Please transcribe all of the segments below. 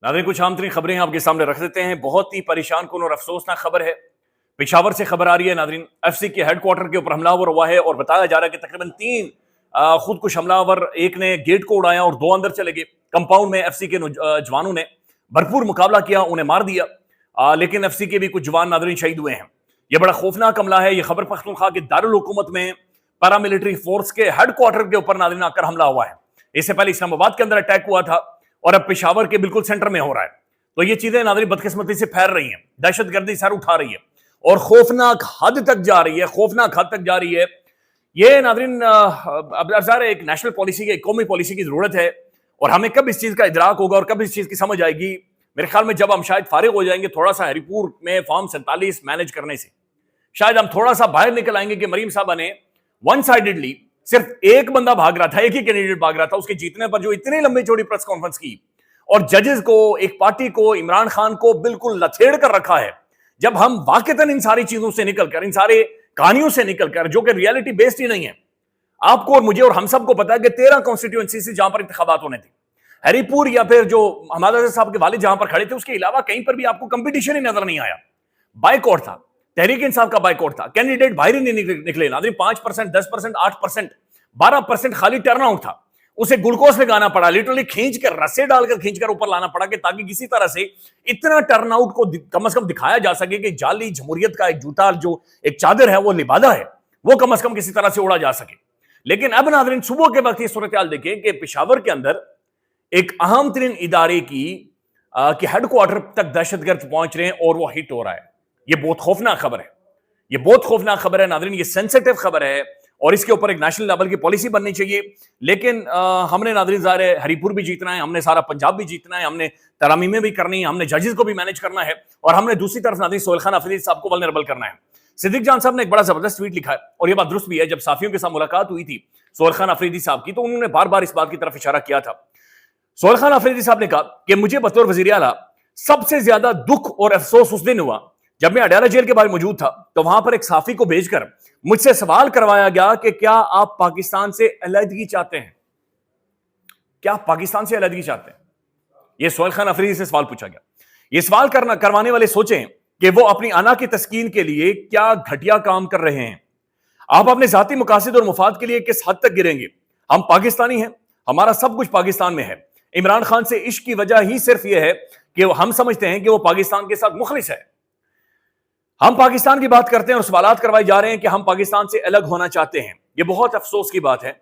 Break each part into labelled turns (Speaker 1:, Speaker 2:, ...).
Speaker 1: नाज़रीन, कुछ आम तरीन खबरें आपके सामने रख देते हैं। बहुत ही परेशान कुन और अफसोसनाक खबर है। पेशावर से खबर आ रही है नाज़रीन, एफसी के हेडक्वार्टर के ऊपर हमलावर हुआ है और बताया जा रहा है कि तकरीबन 3 खुदकुश हमलावर, एक ने गेट को उड़ाया और 2 अंदर चले गए। कंपाउंड में एफसी के जवानों ने भरपूर मुकाबला किया, उन्हें मार दिया। लेकिन एफसी के भी कुछ जवान नाज़रीन शहीद हुए हैं। यह बड़ा खौफनाक हमला है। यह खबर पख्तूनख्वा के दारुल हुकूमत में पैरामिलिट्री फोर्स के हेडक्वार्टर के ऊपर नाज़रीन आकर हमला हुआ है। इससे पहले इस्लामाबाद के अंदर अटैक हुआ था और अब पेशावर के बिल्कुल सेंटर में हो रहा है। तो ये चीजें नाज़रीन बदकिस्मती से फैल रही हैं, दहशतगर्दी सर उठा रही है और खौफनाक हद तक जा रही है, खौफनाक हद तक जा रही है। ये नाज़रीन अब एक नेशनल पॉलिसी की, कौमी पॉलिसी की जरूरत है और हमें कब इस चीज का इदराक होगा और कब इस चीज की समझ आएगी, मेरे ख्याल में जब हम शायद फारिग हो जाएंगे थोड़ा सा हरिपुर में फॉर्म 47 मैनेज करने से, शायद हम थोड़ा सा बाहर निकल आएंगे कि मरीम साहबा ने वन साइडेडली सिर्फ एक बंदा भाग रहा था, एक ही कैंडिडेट भाग रहा था, उसके जीतने पर जो इतनी लंबी चौड़ी प्रेस कॉन्फ्रेंस की और जजेस को, एक पार्टी को, इमरान खान को बिल्कुल लथेड़ कर रखा है। जब हम वाकईतन इन सारी चीजों से निकलकर, इन सारे कहानियों से निकलकर, जो कि रियलिटी बेस्ड ही नहीं है, आपको और मुझे और हम सबको पता है कि 13 कॉन्स्टिट्यूएंसी से जहां पर इंतखाबात होने थे, हरिपुर या फिर जो हमारा साहब के वालिद जहां पर खड़े थे, उसके अलावा कहीं पर भी आपको कंपटीशन ही नजर नहीं आया। बाइकआउट था, तहरीक इंसाफ का बाइकआउट था, कैंडिडेट बाहर ही नहीं निकले नाज़रीन। 5%, 10%, 8%, 12% खाली टर्नआउट था। उसे ग्लूकोज लगाना पड़ा, लिटरली खींचकर, रस्से डालकर खींचकर ऊपर लाना पड़ा कि ताकि किसी तरह से इतना टर्नआउट को कम से कम दिखाया जा सके कि जाली जमहूरियत का एक झूठा जो एक चादर है, वो लिबादा है, वो कम से कम किसी तरह से उड़ा जा सके। लेकिन अब नाज़रीन सुबह के वक्त ये सूरत हाल देखें कि पेशावर के अंदर एक अहम तरीन इदारे की हेडक्वार्टर तक दहशतगर्द पहुंच रहे हैं और वो हिट हो रहा है। ये बहुत खौफनाक खबर है, ये बहुत खौफनाक खबर है नाज़रीन। ये सेंसिटिव खबर है और इसके ऊपर एक नेशनल लेवल की पॉलिसी बननी चाहिए। लेकिन हमने नाज़रीन ज़ाहिर है हरिपुर भी जीतना है, हमने सारा पंजाब भी जीतना है, हमने तरामीमें भी करनी है, हमने जजेस को भी मैनेज करना है और हमने दूसरी तरफ नाज़रीन सोहेल खान अफरीदी साहब को वल्नरेबल करना है। सिद्दीक जान साहब ने एक बड़ा जबरदस्त ट्वीट लिखा है और ये बात दुरुस्त भी है। जब साफियों के साथ मुलाकात हुई थी सोहेल खान अफरीदी साहब की, तो उन्होंने बार बार इस बात की तरफ इशारा किया था। सोहेल खान अफरीदी साहब ने कहा कि मुझे बतौर वज़ीर आला सबसे ज्यादा दुख और अफसोस उस दिन हुआ जब मैं अडाला जेल के बाहर मौजूद था, तो वहां पर एक साफी को भेजकर मुझसे सवाल करवाया गया कि क्या आप पाकिस्तान से अलहदगी चाहते हैं? क्या आप पाकिस्तान से अलहदगी चाहते हैं? यह सोहेल खान अफरीदी से सवाल पूछा गया। यह सवाल करवाने वाले सोचें कि वो अपनी आना की तस्कीन के लिए क्या घटिया काम कर रहे हैं। आप अपने जाती मकासद और मुफाद के लिए किस हद तक गिरेंगे? हम पाकिस्तानी हैं, हमारा सब कुछ पाकिस्तान में है। इमरान खान से इश्क की वजह ही सिर्फ यह है कि हम समझते हैं कि वो पाकिस्तान के साथ मुखलिस है। हम पाकिस्तान की बात करते हैं और सवालात करवाए जा रहे हैं कि हम पाकिस्तान से अलग होना चाहते हैं। यह बहुत अफसोस की बात है।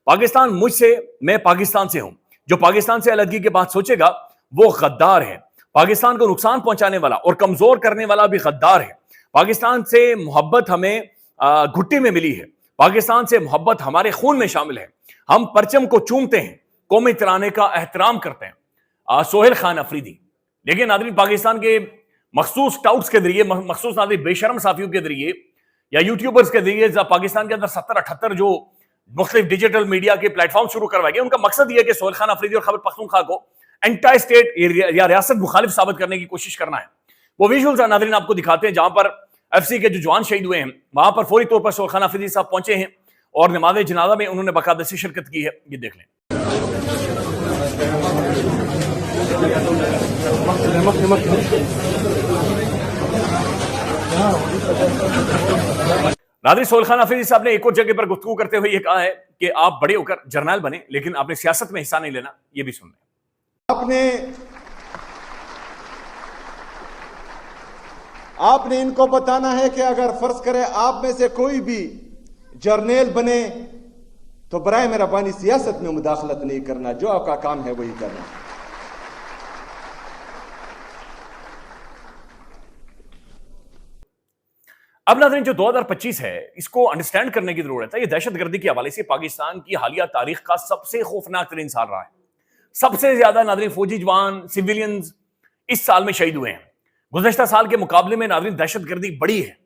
Speaker 1: पाकिस्तान मुझसे, मैं पाकिस्तान से हूं। जो पाकिस्तान से अलगगी की बात सोचेगा वो गद्दार है। पाकिस्तान को नुकसान पहुंचाने वाला और कमजोर करने वाला भी गद्दार है। पाकिस्तान से मोहब्बत हमें घुट्टी में मिली है। पाकिस्तान से मोहब्बत हमारे खून में शामिल है। हम परचम को चूमते हैं, कौमी तराने का एहतराम करते हैं। सोहेल खान अफरीदी। लेकिन नाज़रीन पाकिस्तान के मखसूस टाउट्स के जरिए, मखसूस नाज़रीन बेशरम साफियों के जरिए या यूट्यूबर्स के जरिए पाकिस्तान के अंदर 70-78 जो मुख्तलिफ डिजिटल मीडिया के प्लेटफॉर्म शुरू करवाए गए, उनका मकसद यह है कि सोहेल खान अफरीदी और खैबर पख्तूनख्वा को एंटी स्टेट या रियासत मुखालिफ साबित करने की कोशिश करना है। वो विजुअल्स नाज़रीन आपको दिखाते हैं जहां पर एफसी के जो जवान शहीद हुए हैं, वहां पर फौरी तौर पर सोहेल खान अफरीदी साहब पहुंचे हैं और नमाज जनाजा में उन्होंने बाकायदा से शिरकत की है। ये देख लें। नाज़रीन सोहेल खान अफरीदी साहब ने एक और जगह पर गुफ्तगू करते हुए यह कहा है कि आप बड़े होकर जर्नल बने, लेकिन आपने सियासत में हिस्सा नहीं लेना। यह भी सुन लें।
Speaker 2: आपने इनको बताना है कि अगर फर्ज करें आप में से कोई भी जर्नल बने तो बराए मेहरबानी सियासत में मुदाखलत नहीं करना, जो आपका काम है वही करना।
Speaker 1: अब नाज़रीन जो 2025 है इसको अंडरस्टैंड करने की जरूरत है। यह दहशतगर्दी के हवाले से पाकिस्तान की हालिया तारीख का सबसे खौफनाक तरीन साल रहा है। सबसे ज्यादा नाज़रीन फौजी जवान, सिविलियंस इस साल में शहीद हुए हैं। गुज़श्ता साल के मुकाबले में नाज़रीन दहशतगर्दी बढ़ी है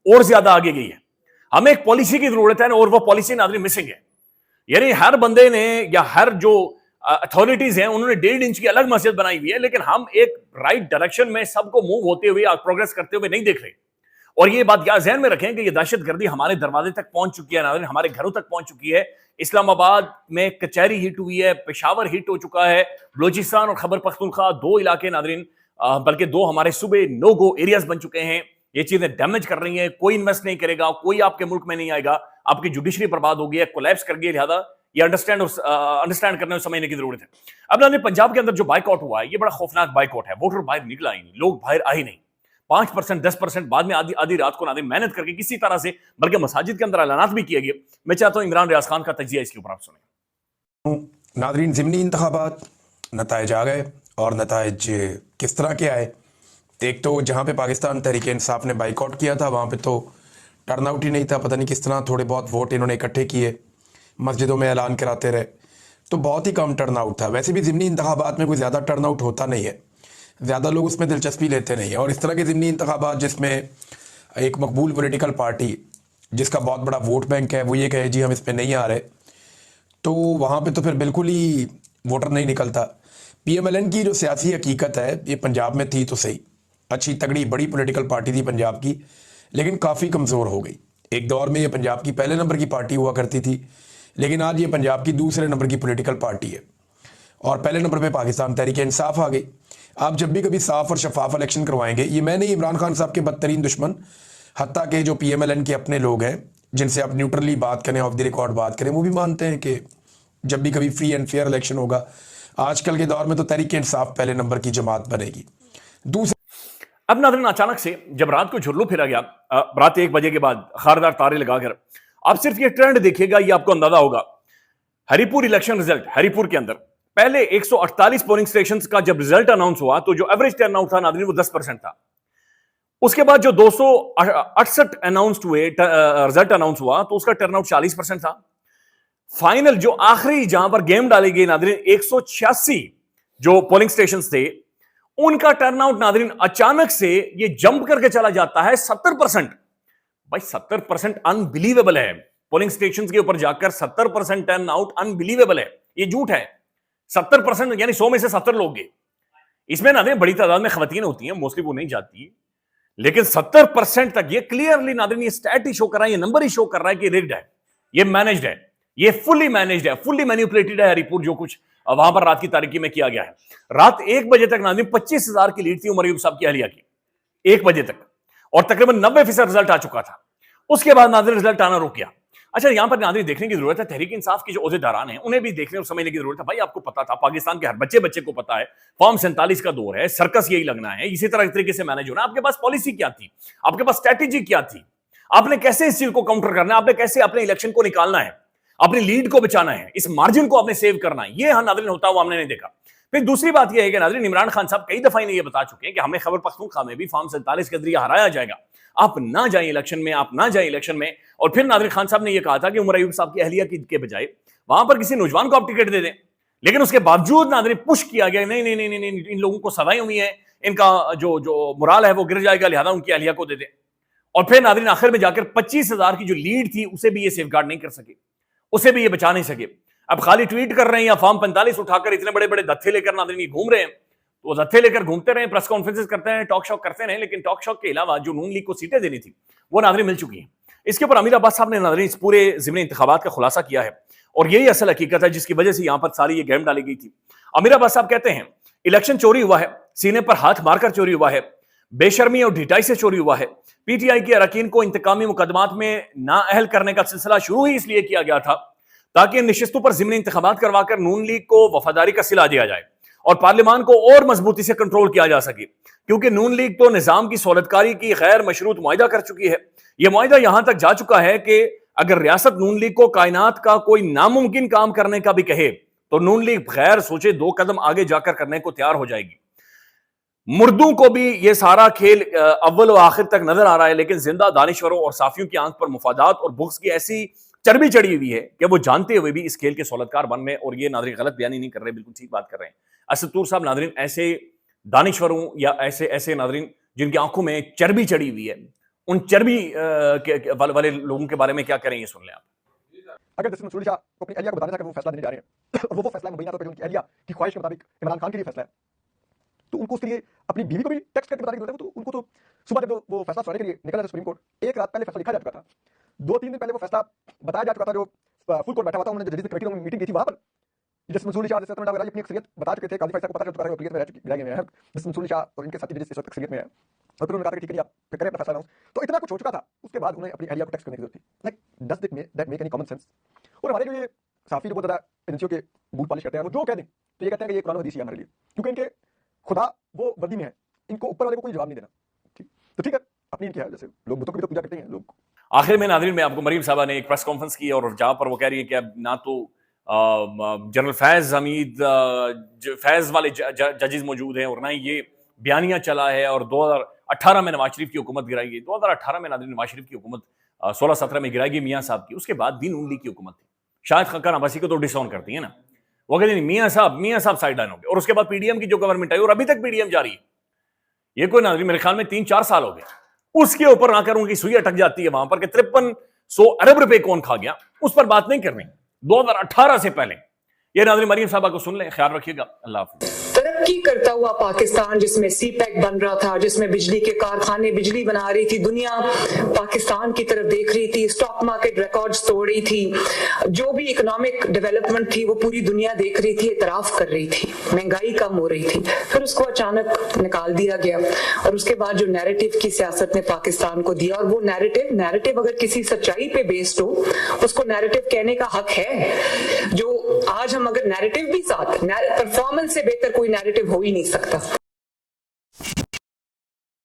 Speaker 1: और ज्यादा आगे गई है। हमें एक पॉलिसी की जरूरत है और वो पॉलिसी नाज़रीन मिसिंग है। यानी हर बंदे ने या हर जो अथॉरिटीज हैं उन्होंने 1.5 इंच की अलग मस्जिद बनाई हुई है, लेकिन हम एक राइट डायरेक्शन में सबको मूव होते हुए, प्रोग्रेस करते हुए नहीं देख रहे। और ये बात याद ज़हन में रखें कि ये दहशतगर्दी हमारे दरवाजे तक पहुंच चुकी है, नाज़रीन, हमारे घरों तक पहुंच चुकी है। इस्लामाबाद में कचहरी हिट हुई है, पेशावर हिट हो चुका है, बलूचिस्तान और खैबर पख्तूनख्वा 2 इलाके नाज़रीन, बल्कि 2 हमारे सूबे नो गो एरियाज बन चुके हैं। ये चीजें डैमेज कर रही हैं, कोई इन्वेस्ट नहीं करेगा, कोई आपके मुल्क में नहीं आएगा, आपकी जुडिशरी बर्बाद हो गई है, कोलैप्स कर गई है। लिहाजा ये अंडरस्टैंड करने और समझने की जरूरत है। अब ना पंजाब के अंदर जो बाइकआउट हुआ है, ये बड़ा खौफनाक बाइकआउट है। वोटर बाहर निकला ही नहीं, लोग बाहर आए नहीं। 5%, 10% बाद में आधी रात को नाज़रीन मेहनत करके किसी तरह से, बल्कि मसाजिद के अंदर ऐलानात भी किए गए। मैं चाहता हूं इमरान रियाज खान का तजिया इसके ऊपर आप सुने।
Speaker 3: नाज़रीन, ज़िमनी इंतखाबात नताइज आ गए और नताइज किस तरह के आए। एक तो जहाँ पे पाकिस्तान तहरीक इंसाफ ने बाइकआउट किया था, वहाँ पे तो टर्नआउट ही नहीं था। पता नहीं किस तरह थोड़े बहुत वोट इन्होंने इकट्ठे किए, मस्जिदों में ऐलान कराते रहे, तो बहुत ही कम टर्नआउट था। वैसे भी ज़िमनी इंतखाबात में कोई ज़्यादा टर्नआउट होता नहीं है, ज़्यादा लोग उसमें दिलचस्पी लेते नहीं हैं। और इस तरह के ज़िमनी इंतखाबात जिसमें एक मकबूल पॉलिटिकल पार्टी जिसका बहुत बड़ा वोट बैंक है वो ये कहे जी हम इसमें नहीं आ रहे, तो वहाँ पे तो फिर बिल्कुल ही वोटर नहीं निकलता। PMLN की जो सियासी हकीकत है, ये पंजाब में थी तो सही, अच्छी तगड़ी बड़ी पॉलिटिकल पार्टी थी पंजाब की, लेकिन काफ़ी कमज़ोर हो गई। एक दौर में ये पंजाब की पहले नंबर की पार्टी हुआ करती थी, लेकिन आज ये पंजाब की दूसरे नंबर की पॉलिटिकल पार्टी है। और पहले नंबर पे पाकिस्तान तहरीक इंसाफ आ गई। आप जब भी कभी साफ और शफाफ इलेक्शन करवाएंगे, ये मैं नहीं, इमरान खान साहब के बदतरीन दुश्मन, हत्ता के जो PMLN के अपने लोग हैं जिनसे आप न्यूट्रली बात करें, ऑफ द रिकॉर्ड बात करें, वो भी मानते हैं कि जब भी कभी फ्री एंड फेयर इलेक्शन होगा, आजकल के दौर में तो तहरीक इंसाफ पहले नंबर की जमात बनेगी।
Speaker 1: अब नाज़रीन, अचानक से जब रात को झुर्लू फिरा गया, रात 1 बजे के बाद खारदार तारे लगाकर, आप सिर्फ ये ट्रेंड देखिएगा, ये आपको अंदाजा होगा। हरिपुर इलेक्शन रिजल्ट, हरिपुर के अंदर पहले 148 पोलिंग स्टेशन का जब रिजल्ट अनाउंस हुआ तो जो एवरेज टर्नआउट था नाज़रीन वो 10% था। उसके बाद जो 268 अनाउंस्ड हुए, रिजल्ट अनाउंस हुआ तो उसका टर्नआउट 40% था। फाइनल जो आखिरी जहां पर गेम डाली गई नाज़रीन, 186 जो पोलिंग स्टेशन थे, उनका टर्नआउट नाज़रीन अचानक से ये जंप करके चला जाता है 70%। भाई 70% अनबिलीवेबल है। पोलिंग स्टेशन के ऊपर जाकर 70% टर्नआउट अनबिलीवेबल है, ये झूठ है। 70% यानी 100 में से 70 लोग गए। इसमें नाज़रीन बड़ी तादाद में खवातीन होती हैं, मोस्टली वो नहीं जाती, लेकिन 70% तक ये क्लियरली नाज़रीन ये स्टैट ही शो कर रहा है, ये नंबर ही शो कर रहा है कि रिग्ड है, ये मैनेज्ड है, ये फुल्ली मैनेज्ड है, फुल्ली मैनिपुलेटेड है हरिपुर, जो कुछ वहां पर रात की तारीकी में किया गया है। रात 1 बजे तक नाज़रीन 25,000 की लीड थी उमर अयूब साहब की अहलिया की, 1 बजे तक, और तकरीबन 90% रिजल्ट आ चुका था। उसके बाद नाज़रीन रिजल्ट आना रुक गया। अच्छा, यहां पर नाज़रीन देखने की जरूरत है, तहरीक इंसाफ के जो ओहदेदारान हैं उन्हें भी देखने और समझने की जरूरत है। भाई आपको पता था, पाकिस्तान के हर बच्चे को पता है, फॉर्म 47 का दौर है, सर्कस यही लगना है, इसी तरह तरीके से मैनेज होना। आपके पास पॉलिसी क्या थी, आपके पास स्ट्रैटेजी क्या थी, आपने कैसे इस चीज को काउंटर करना है, आपने कैसे अपने इलेक्शन को निकालना है, अपनी लीड को बचाना है, इस मार्जिन को आपने सेव करना है। यह नाज़रीन होता हुआ हमने नहीं देखा। फिर दूसरी बात यह है कि नाज़रीन इमरान खान साहब कई दफा इन्हें यह बता चुके हैं कि हमें खैबर पख्तूनख्वा में भी फॉर्म 47 के जरिए हराया जाएगा, आप ना जाएं इलेक्शन में, आप ना जाएं इलेक्शन में। और फिर नाज़रीन खान साहब ने यह कहा था कि उमर अयूब साहब की अहलिया के बजाय वहां पर किसी नौजवान को आप टिकट दे दें, लेकिन उसके बावजूद नाज़रीन पुश किया गया, नहीं नहीं नहीं नहीं, इन लोगों को सजाएं हुई है, इनका जो मुराल है वो गिर जाएगा, लिहाजा उनकी अहलिया को दे दें। और फिर नाज़रीन आखिर में जाकर 25,000 की जो लीड थी उसे भी ये सेफगार्ड नहीं कर सके, उसे भी ये बचा नहीं सके। अब खाली ट्वीट कर रहे हैं या फॉर्म 45 उठाकर इतने बड़े बड़े दत्थे लेकर नाज़रीन ये घूम रहे हैं, तो वो दत्थे लेकर घूमते रहे, प्रेस कॉन्फ्रेंसेस करते हैं, टॉक शॉक करते रहे, लेकिन टॉक शॉक के अलावा जो नून लीग को सीटें देनी थी वो नाज़रीन मिल चुकी हैं। इसके ऊपर अमीर अब्बास साहब ने नाज़रीन इस पूरे ज़िमनी इंतखाबात का खुलासा किया है, और यही असल हकीकत है जिसकी वजह से यहां पर सारी ये गेम डाली गई थी। अमीर अब्बास साहब कहते हैं इलेक्शन चोरी हुआ है, सीने पर हाथ मारकर चोरी हुआ है, बेशर्मी और ढिठाई से चोरी हुआ है। PTI के अरकान को इंतकामी मुकदमात में नाअहल करने का सिलसिला शुरू ही इसलिए किया गया था ताकि इन नशिस्तों पर ज़िमनी इंतखाबात करवाकर नून लीग को वफादारी का सिला दिया जाए और पार्लियामान को और मजबूती से कंट्रोल किया जा सके, क्योंकि नून लीग तो निजाम की सहूलतकारी की गैर मशरूत मुआहिदा कर चुकी है। यह मुआहिदा यहां तक जा चुका है कि अगर रियासत नून लीग को कायनात का कोई नामुमकिन काम करने का भी कहे तो नून लीग बगैर सोचे 2 कदम आगे जाकर करने को तैयार हो जाएगी। मुर्दों को भी यह सारा खेल अव्वल व आखिर तक नजर आ रहा है, लेकिन जिंदा दानिश्वरों और साफियों की आंख पर मुफादात और बुग़्ज़ की ऐसी चर्बी चढ़ी हुई है कि वो जानते हुए भी इस खेल के सहूलतकार बन में, और ये नाज़रीन गलत बयानी नहीं कर रहे, बिल्कुल ठीक बात कर रहे हैं। असद तूर साहब नाज़रीन ऐसे दानिश्वरों या ऐसे नाज़रीन जिनकी आंखों में चर्बी चढ़ी हुई है, उन चर्बी वाले लोगों के बारे में क्या करें, ये सुन लें आप।
Speaker 4: अगर जस्टिस मंसूरी शाह को अपनी अहलिया को बताने था कि वो फैसला देने जा रहे हैं और वो फैसला मुबैना तौर पर उनकी अहलिया की ख्वाहिश के मुताबिक इमरान खान के लिए फैसला है, तो उनको उसके लिए अपनी बीवी को भी टेक्स्ट करके बताने की जरूरत है। तो उनको तो सुबह जब वो फैसला सुनाने के लिए निकला था सुप्रीम कोर्ट, एक रात पहले फैसला लिखा जा चुका था, 2-3 दिन पहले वो फैसला बताया जा चुका था। जो फुल कोर्ट बैठा हुआ था, उन्होंने जजेस कमेटी में मीटिंग की थी, वहां पर जस्टिस मंसूर शाह, जस्टिस वगैरह अपनी अक्सरियत बता चुके थे, काजी फैसला को पता चल चुका था, अक्सरियत में रह चुके हैं जस्टिस मंसूर शाह और इनके साथी जजेस इस वक्त अक्सरियत में है। और फिर उन्होंने कहा कि ठीक है, आप करें अपना फैसला अनाउंस। तो इतना कुछ हो चुका था, उसके बाद उन्हें अपनी एहलिया को टेक्स्ट करने की जरूरत थी। Like does that make any common sense? और हमारे जो ये साफी जो बहुत ज्यादा एजेंसियों के बूट पॉलिश करते हैं, वो जो कह दें तो ये कहते हैं कि ये कुरान हदीस है हमारे लिए, क्योंकि इनके खुदा वो वर्दी में है, इनको ऊपर वाले को कोई जवाब नहीं देना। ठीक तो ठीक है, अपनी इनकी है, जैसे लोग बुतों की भी तो पूजा करते हैं लोग।
Speaker 1: आखिर में नाज़रीन, मैं आपको मरीम साहबा ने एक प्रेस कॉन्फ्रेंस की और जहां पर वो कह रही है कि अब ना तो जनरल फैज हमीद फैज वाले जजेस मौजूद हैं और ना ही ये बयानिया चला है, और 2018 में नवाज शरीफ की हुकूमत गिराई गई। 2018 में नाज़रीन नवाज शरीफ की हुकूमत 16-17 में गिराई गई मियाँ साहब की। उसके बाद दिन उन लीग की हुकूमत थी। शाहिद खक्कर अब्बासी को तो डिसऑन करती है ना, वो कहते हैं मियाँ साहब साइड लाइन हो गए। और उसके बाद पीडीएम की जो गवर्नमेंट आई और अभी तक पीडीएम जारी है, ये कोई नाज़रीन मेरे ख्याल में 3-4 साल हो गए। उसके ऊपर आकर उनकी सुई अटक जाती है वहां पर कि 5300 अरब रुपए कौन खा गया, उस पर बात नहीं करनी 2018 से पहले। ये नाज़रीन मरीम साहबा को सुन लें, ख्याल रखिएगा। अल्लाह हाफ़िज़।
Speaker 5: तरक्की करता हुआ पाकिस्तान, जिसमें सीपैक बन रहा था, जिसमें बिजली के कारखाने बिजली बना रही थी, दुनिया पाकिस्तान की तरफ देख रही थी, स्टॉक मार्केट रिकॉर्ड्स तोड़ रही थी, जो भी इकोनॉमिक डेवलपमेंट थी वो पूरी दुनिया देख रही थी, इतराफ कर रही थी, महंगाई कम हो रही थी। फिर उसको अचानक निकाल दिया गया और उसके बाद जो नैरेटिव की सियासत ने पाकिस्तान को दिया, और वो नैरेटिव अगर किसी सच्चाई पे बेस्ड हो, उसको नैरेटिव कहने का हक है। जो आज हम अगर नैरेटिव भी साथ, परफॉर्मेंस से बेहतर कोई नैरेटिव हो ही नहीं सकता।